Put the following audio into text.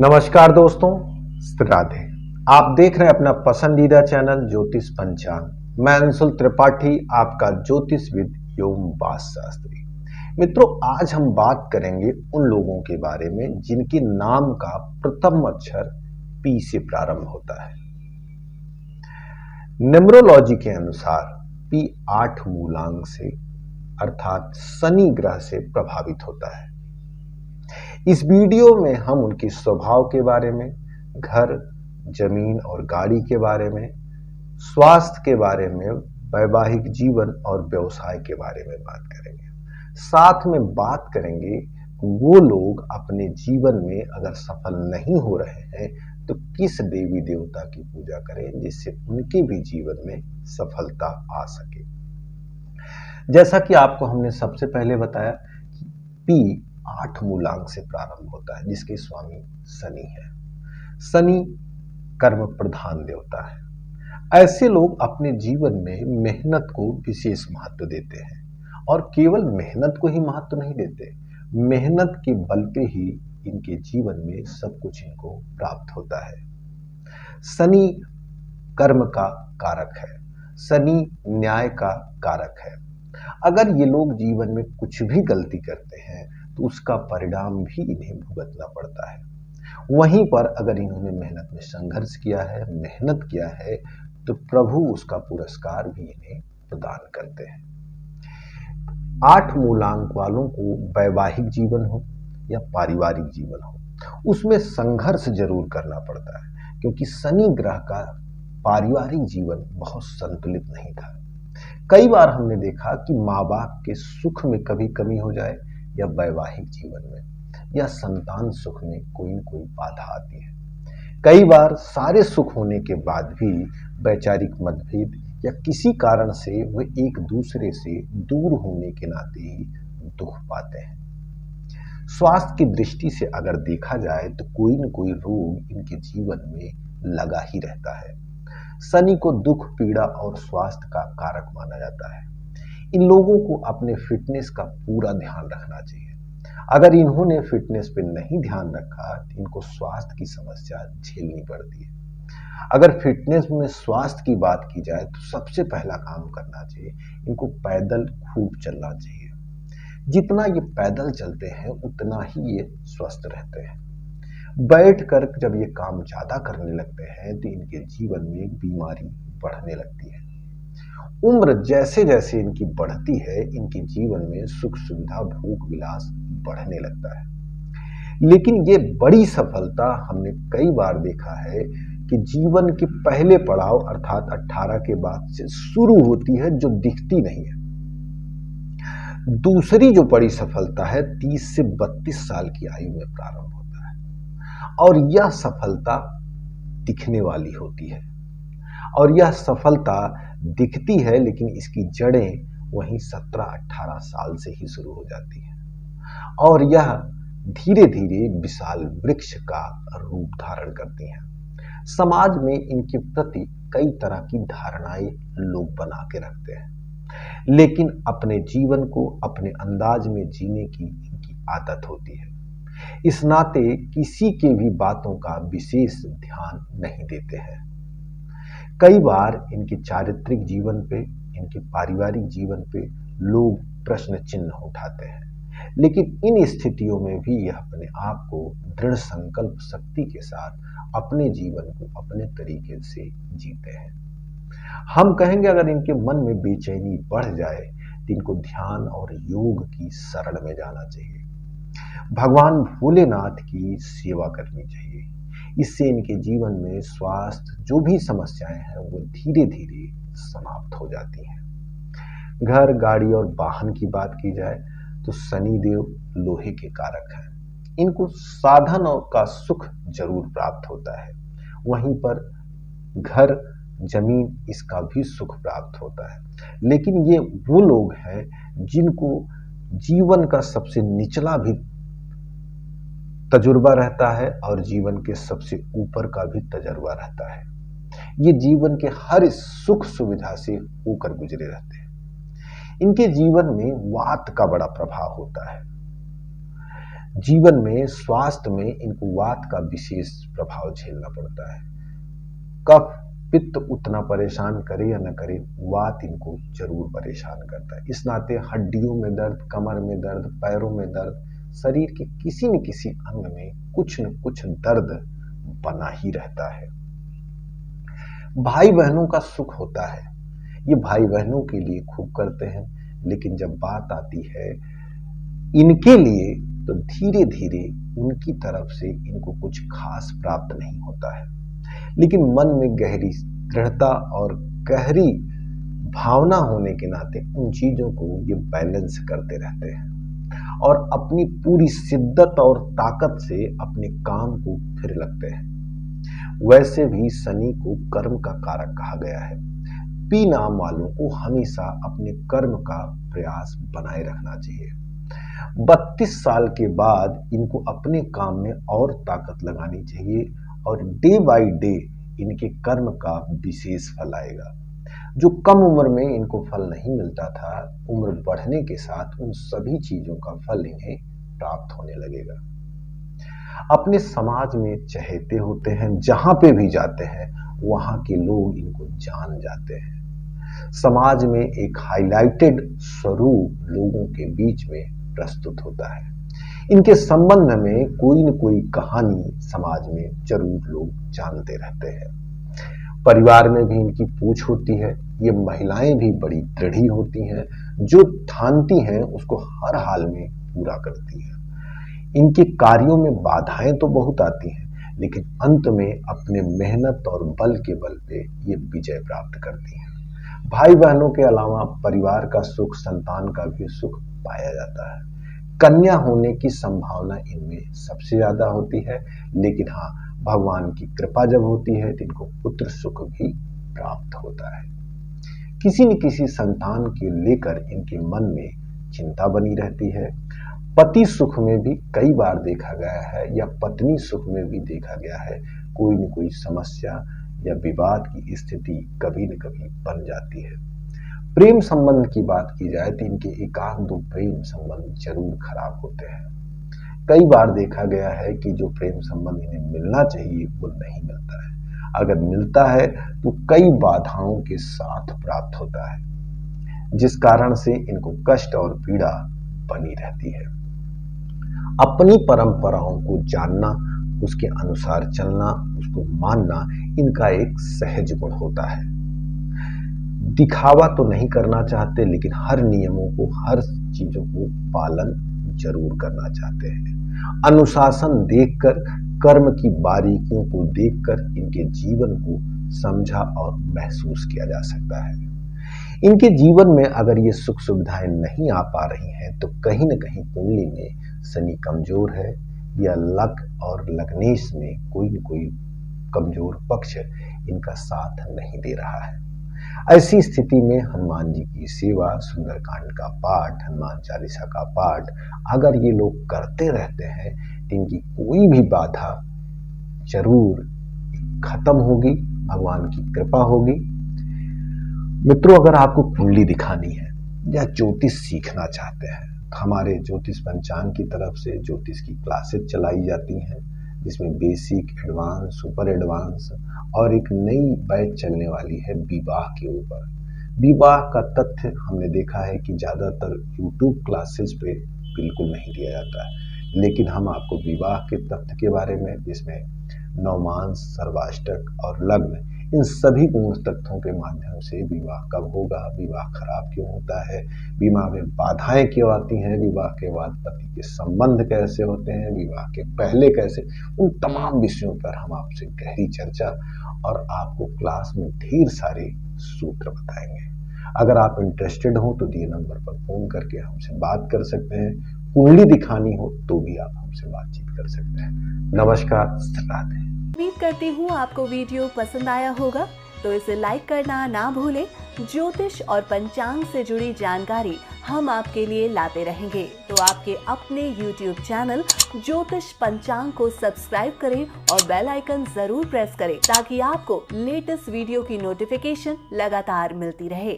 नमस्कार दोस्तों, राधे। आप देख रहे हैं अपना पसंदीदा चैनल ज्योतिष पंचांग। मैं अंशुल त्रिपाठी, आपका ज्योतिषविद एवं वास्तुशास्त्री। मित्रों, आज हम बात करेंगे उन लोगों के बारे में जिनके नाम का प्रथम अक्षर पी से प्रारंभ होता है। न्यूमरोलॉजी के अनुसार पी 8 मूलांक से अर्थात शनि ग्रह से प्रभावित होता है। इस वीडियो में हम उनके स्वभाव के बारे में, घर, जमीन और गाड़ी के बारे में, स्वास्थ्य के बारे में, वैवाहिक जीवन और व्यवसाय के बारे में बात करेंगे। साथ में बात करेंगे वो लोग अपने जीवन में अगर सफल नहीं हो रहे हैं तो किस देवी देवता की पूजा करें जिससे उनके भी जीवन में सफलता आ सके। जैसा कि आपको हमने सबसे पहले बताया कि पी 8 मूलांक से प्रारंभ होता है जिसके स्वामी शनि है। शनि कर्म प्रधान देवता है। ऐसे लोग अपने जीवन में मेहनत को विशेष महत्व देते हैं और केवल मेहनत को ही महत्व नहीं देते, मेहनत के बल पे ही इनके जीवन में सब कुछ इनको प्राप्त होता है। शनि कर्म का कारक है, शनि न्याय का कारक है। अगर ये लोग जीवन में कुछ भी गलती करते हैं तो उसका परिणाम भी इन्हें भुगतना पड़ता है। वहीं पर अगर इन्होंने मेहनत में संघर्ष किया है, मेहनत किया है, तो प्रभु उसका पुरस्कार भी इन्हें प्रदान करते हैं। 8 मूलांक वालों को वैवाहिक जीवन हो या पारिवारिक जीवन हो, उसमें संघर्ष जरूर करना पड़ता है क्योंकि शनि ग्रह का पारिवारिक जीवन बहुत संतुलित नहीं था। कई बार हमने देखा कि माँ बाप के सुख में कभी कमी हो जाए या वैवाहिक जीवन में या संतान सुख में कोई न कोई बाधा आती है। कई बार सारे सुख होने के बाद भी वैचारिक मतभेद या किसी कारण से वे एक दूसरे से दूर होने के नाते ही दुख पाते हैं। स्वास्थ्य की दृष्टि से अगर देखा जाए तो कोई न कोई रोग इनके जीवन में लगा ही रहता है। शनि को दुख, पीड़ा और स्वास्थ्य का कारक माना जाता है। इन लोगों को अपने फिटनेस का पूरा ध्यान रखना चाहिए। अगर इन्होंने फिटनेस पे नहीं ध्यान रखा तो इनको स्वास्थ्य की समस्या झेलनी पड़ती है। अगर फिटनेस में स्वास्थ्य की बात की जाए तो सबसे पहला काम करना चाहिए, इनको पैदल खूब चलना चाहिए। जितना ये पैदल चलते हैं उतना ही ये स्वस्थ रहते हैं। बैठकर जब ये काम ज्यादा करने लगते हैं तो इनके जीवन में बीमारी बढ़ने लगती है। उम्र जैसे जैसे इनकी बढ़ती है, इनके जीवन में सुख सुविधा, भोग विलास बढ़ने लगता है। लेकिन ये बड़ी सफलता हमने कई बार देखा है कि जीवन के पहले पड़ाव अर्थात 18 के बाद से शुरू होती है, जो दिखती नहीं है। दूसरी जो बड़ी सफलता है 30 से 32 साल की आयु में प्रारंभ होता है और यह सफलता दिखने वाली होती है। और यह सफलता दिखती है लेकिन इसकी जड़ें वहीं 17-18 साल से ही शुरू हो जाती हैं और यह धीरे धीरे विशाल वृक्ष का रूप धारण करती हैं। समाज में इनके प्रति कई तरह की धारणाएं लोग बना के रखते हैं, लेकिन अपने जीवन को अपने अंदाज में जीने की इनकी आदत होती है। इस नाते किसी के भी बातों का विशेष ध्यान नहीं देते हैं। कई बार इनके चारित्रिक जीवन पे, इनके पारिवारिक जीवन पे लोग प्रश्न चिन्ह उठाते हैं, लेकिन इन स्थितियों में भी यह अपने आप को दृढ़ संकल्प शक्ति के साथ अपने जीवन को अपने तरीके से जीते हैं। हम कहेंगे अगर इनके मन में बेचैनी बढ़ जाए तो इनको ध्यान और योग की शरण में जाना चाहिए। भगवान भोलेनाथ की सेवा करनी चाहिए। इससे इनके जीवन में स्वास्थ्य जो भी समस्याएं हैं वो धीरे धीरे समाप्त हो जाती हैं। घर, गाड़ी और वाहन की बात की जाए तो शनि देव लोहे के कारक हैं। इनको साधन का सुख जरूर प्राप्त होता है, वहीं पर घर, जमीन, इसका भी सुख प्राप्त होता है। लेकिन ये वो लोग हैं जिनको जीवन का सबसे निचला भी तजुर्बा रहता है और जीवन के सबसे ऊपर का भी तजुर्बा रहता है। ये जीवन के हर सुख सुविधा से होकर गुजरे रहते हैं। इनके जीवन में वात का बड़ा प्रभाव होता है। जीवन में, स्वास्थ्य में इनको वात का विशेष प्रभाव झेलना पड़ता है। कफ पित्त उतना परेशान करे या न करे, वात इनको जरूर परेशान करता है। इस नाते हड्डियों में दर्द, कमर में दर्द, पैरों में दर्द, शरीर के किसी न किसी अंग में कुछ न कुछ दर्द बना ही रहता है। भाई बहनों का सुख होता है, ये भाई बहनों के लिए खूब करते हैं, लेकिन जब बात आती है इनके लिए तो धीरे धीरे उनकी तरफ से इनको कुछ खास प्राप्त नहीं होता है। लेकिन मन में गहरी दृढ़ता और गहरी भावना होने के नाते उन चीजों को ये बैलेंस करते रहते हैं और अपनी पूरी शिद्दत और ताकत से अपने काम को फिर लगते हैं। वैसे भी शनि को कर्म का कारक कहा गया है। पी नाम वालों को हमेशा अपने कर्म का प्रयास बनाए रखना चाहिए। 32 साल के बाद इनको अपने काम में और ताकत लगानी चाहिए और डे बाय डे इनके कर्म का विशेष फल आएगा। जो कम उम्र में इनको फल नहीं मिलता था, उम्र बढ़ने के साथ उन सभी चीजों का फल इन्हें प्राप्त होने लगेगा। अपने समाज में चहेते होते हैं, जहां पे भी जाते हैं वहां के लोग इनको जान जाते हैं। समाज में एक हाईलाइटेड स्वरूप लोगों के बीच में प्रस्तुत होता है। इनके संबंध में कोई न कोई कहानी समाज में जरूर लोग जानते रहते हैं। परिवार में भी इनकी पूछ होती है। ये महिलाएं भी बड़ी दृढ़ी होती हैं, जो ठानती हैं उसको हर हाल में पूरा करती हैं। इनके कार्यों में बाधाएं तो बहुत आती हैं, लेकिन अंत में अपने मेहनत और बल के बल पे ये विजय प्राप्त करती हैं। भाई बहनों के अलावा परिवार का सुख, संतान का भी सुख पाया जाता है। कन्या होने की संभावना इनमें सबसे ज्यादा होती है, लेकिन हाँ, भगवान की कृपा जब होती है तो इनको पुत्र सुख भी प्राप्त होता है। किसी न किसी संतान के लेकर इनके मन में चिंता बनी रहती है। पति सुख में भी कई बार देखा गया है या पत्नी सुख में भी देखा गया है, कोई न कोई समस्या या विवाद की स्थिति कभी न कभी बन जाती है। प्रेम संबंध की बात की जाए तो इनके एकांत दो प्रेम संबंध जरूर खराब होते हैं। कई बार देखा गया है कि जो प्रेम संबंध इन्हें मिलना चाहिए वो नहीं मिलता है। अगर मिलता है तो कई बाधाओं के साथ प्राप्त होता है, जिस कारण से इनको कष्ट और पीड़ा बनी रहती है। अपनी परंपराओं को जानना, उसके अनुसार चलना, उसको मानना इनका एक सहज गुण होता है। दिखावा तो नहीं करना चाहते, लेकिन हर नियमों को, हर चीजों को पालन जरूर करना चाहते हैं। अनुशासन देखकर, कर्म की बारीकियों को देखकर इनके जीवन को समझा और महसूस किया जा सकता है। इनके जीवन में अगर ये सुख सुविधाएं नहीं आ पा रही हैं तो कहीं न कहीं कुंडली में शनि कमजोर है या लक और लग्नेश में कोई न कोई कमजोर पक्ष इनका साथ नहीं दे रहा है। ऐसी स्थिति में हनुमान जी की सेवा, सुंदरकांड का पाठ, हनुमान चालीसा का पाठ अगर ये लोग करते रहते हैं तो इनकी कोई भी बाधा जरूर खत्म होगी, भगवान की कृपा होगी। मित्रों, अगर आपको कुंडली दिखानी है या ज्योतिष सीखना चाहते हैं, हमारे ज्योतिष पंचांग की तरफ से ज्योतिष की क्लासेस चलाई जाती हैं, जिसमें बेसिक, एडवांस, सुपर एडवांस और एक नई बैच चलने वाली है विवाह के ऊपर। विवाह का तथ्य हमने देखा है कि ज़्यादातर यूट्यूब क्लासेस पे बिल्कुल नहीं दिया जाता है, लेकिन हम आपको विवाह के तथ्य के बारे में, जिसमें नवमांस, सर्वाष्टक और लग्न, इन सभी गुण तत्वों के माध्यम से विवाह कब होगा, विवाह खराब क्यों होता है, विवाह में बाधाएं क्यों आती हैं, विवाह के बाद पति के संबंध कैसे होते हैं, विवाह के पहले कैसे, उन तमाम विषयों पर हम आपसे गहरी चर्चा और आपको क्लास में ढेर सारे सूत्र बताएंगे। अगर आप इंटरेस्टेड हो तो दिए नंबर पर फोन करके हमसे बात कर सकते हैं। कुंडली दिखानी हो तो भी आप हमसे बातचीत कर सकते हैं। नमस्कार, राधे। उम्मीद करती हूँ आपको वीडियो पसंद आया होगा, तो इसे लाइक करना ना भूलें। ज्योतिष और पंचांग से जुड़ी जानकारी हम आपके लिए लाते रहेंगे, तो आपके अपने YouTube चैनल ज्योतिष पंचांग को सब्सक्राइब करें और बेल आइकन जरूर प्रेस करें, ताकि आपको लेटेस्ट वीडियो की नोटिफिकेशन लगातार मिलती रहे।